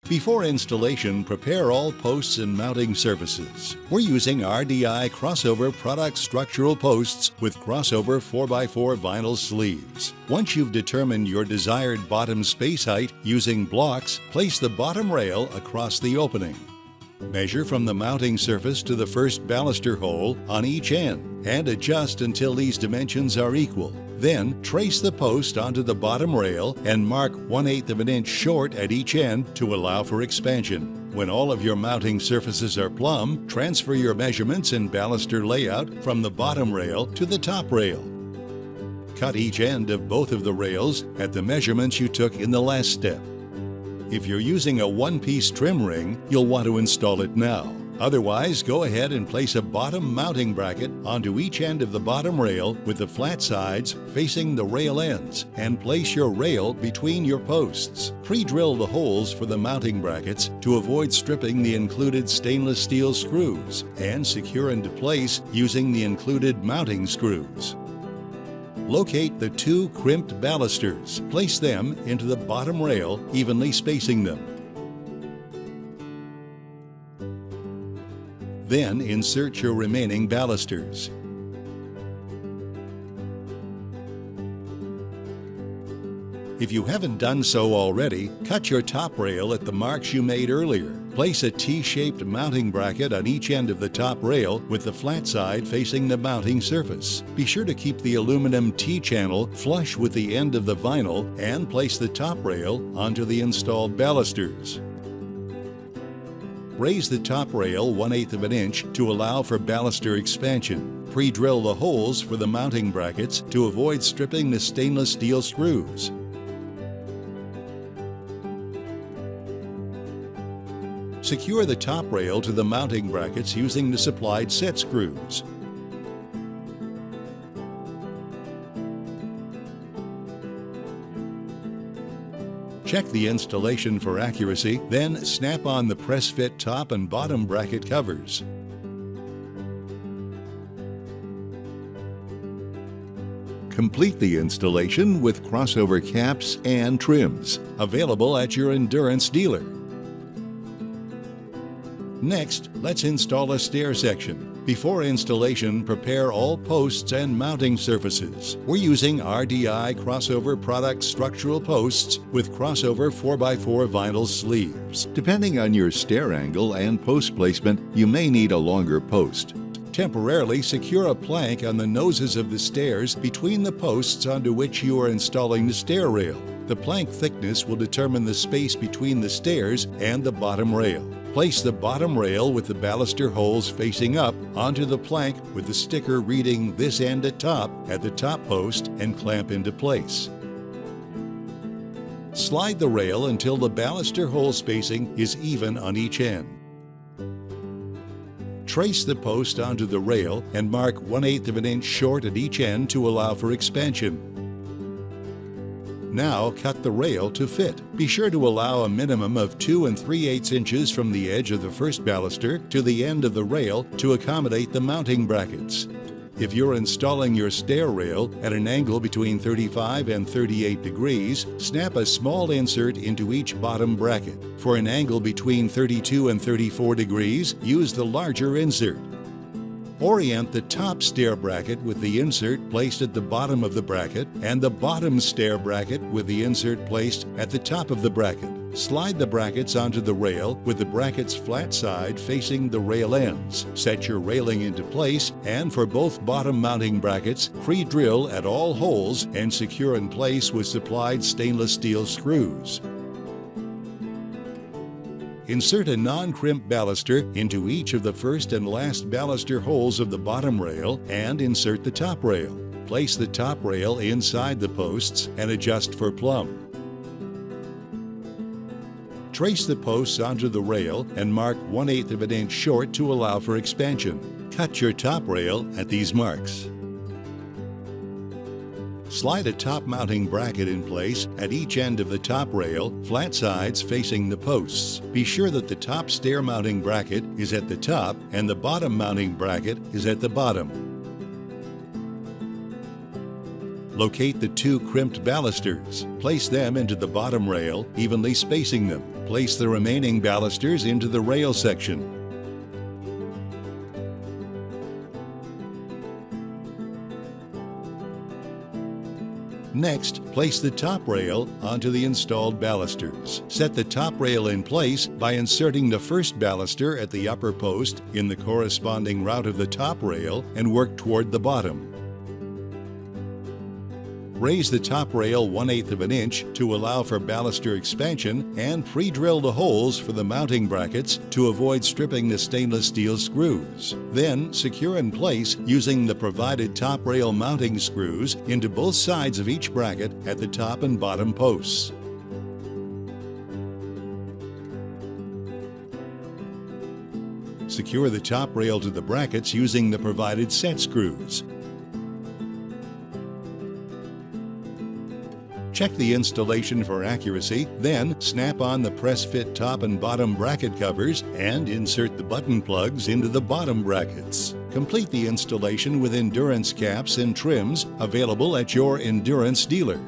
Before installation, prepare all posts and mounting surfaces. We're using RDI crossover product structural posts with crossover 4x4 vinyl sleeves. Once you've determined your desired bottom space height using blocks, place the bottom rail across the opening. Measure from the mounting surface to the first baluster hole on each end and adjust until these dimensions are equal. Then trace the post onto the bottom rail and mark 1/8 of an inch short at each end to allow for expansion. When all of your mounting surfaces are plumb, transfer your measurements and baluster layout from the bottom rail to the top rail. Cut each end of both of the rails at the measurements you took in the last step. If you're using a one-piece trim ring, you'll want to install it now. Otherwise, go ahead and place a bottom mounting bracket onto each end of the bottom rail with the flat sides facing the rail ends, and place your rail between your posts. Pre-drill the holes for the mounting brackets to avoid stripping the included stainless steel screws, and secure into place using the included mounting screws. Locate the two crimped balusters. Place them into the bottom rail, evenly spacing them. Then insert your remaining balusters. If you haven't done so already, cut your top rail at the marks you made earlier. Place a T-shaped mounting bracket on each end of the top rail with the flat side facing the mounting surface. Be sure to keep the aluminum T-channel flush with the end of the vinyl and place the top rail onto the installed balusters. Raise the top rail 1/8 of an inch to allow for baluster expansion. Pre-drill the holes for the mounting brackets to avoid stripping the stainless steel screws. Secure the top rail to the mounting brackets using the supplied set screws. Check the installation for accuracy, then snap on the press-fit top and bottom bracket covers. Complete the installation with crossover caps and trims, available at your Endurance dealer. Next, let's install a stair section. Before installation, prepare all posts and mounting surfaces. We're using RDI crossover product structural posts with crossover 4x4 vinyl sleeves. Depending on your stair angle and post placement, you may need a longer post. Temporarily secure a plank on the noses of the stairs between the posts onto which you are installing the stair rail. The plank thickness will determine the space between the stairs and the bottom rail. Place the bottom rail with the baluster holes facing up onto the plank with the sticker reading this end at the top post, and clamp into place. Slide the rail until the baluster hole spacing is even on each end. Trace the post onto the rail and mark 1/8 of an inch short at each end to allow for expansion. Now cut the rail to fit. Be sure to allow a minimum of 2 3/8 inches from the edge of the first baluster to the end of the rail to accommodate the mounting brackets. If you're installing your stair rail at an angle between 35 and 38 degrees, snap a small insert into each bottom bracket. For an angle between 32 and 34 degrees, use the larger insert. Orient the top stair bracket with the insert placed at the bottom of the bracket and the bottom stair bracket with the insert placed at the top of the bracket. Slide the brackets onto the rail with the bracket's flat side facing the rail ends. Set your railing into place, and for both bottom mounting brackets, pre-drill at all holes and secure in place with supplied stainless steel screws. Insert a non-crimp baluster into each of the first and last baluster holes of the bottom rail and insert the top rail. Place the top rail inside the posts and adjust for plumb. Trace the posts onto the rail and mark 1/8 of an inch short to allow for expansion. Cut your top rail at these marks. Slide a top mounting bracket in place at each end of the top rail, flat sides facing the posts. Be sure that the top stair mounting bracket is at the top and the bottom mounting bracket is at the bottom. Locate the two crimped balusters. Place them into the bottom rail, evenly spacing them. Place the remaining balusters into the rail section. Next, place the top rail onto the installed balusters. Set the top rail in place by inserting the first baluster at the upper post in the corresponding route of the top rail and work toward the bottom. Raise the top rail 1/8 of an inch to allow for baluster expansion and pre-drill the holes for the mounting brackets to avoid stripping the stainless steel screws. Then secure in place using the provided top rail mounting screws into both sides of each bracket at the top and bottom posts. Secure the top rail to the brackets using the provided set screws. Check the installation for accuracy, then snap on the press-fit top and bottom bracket covers and insert the button plugs into the bottom brackets. Complete the installation with endurance caps and trims available at your Endurance dealer.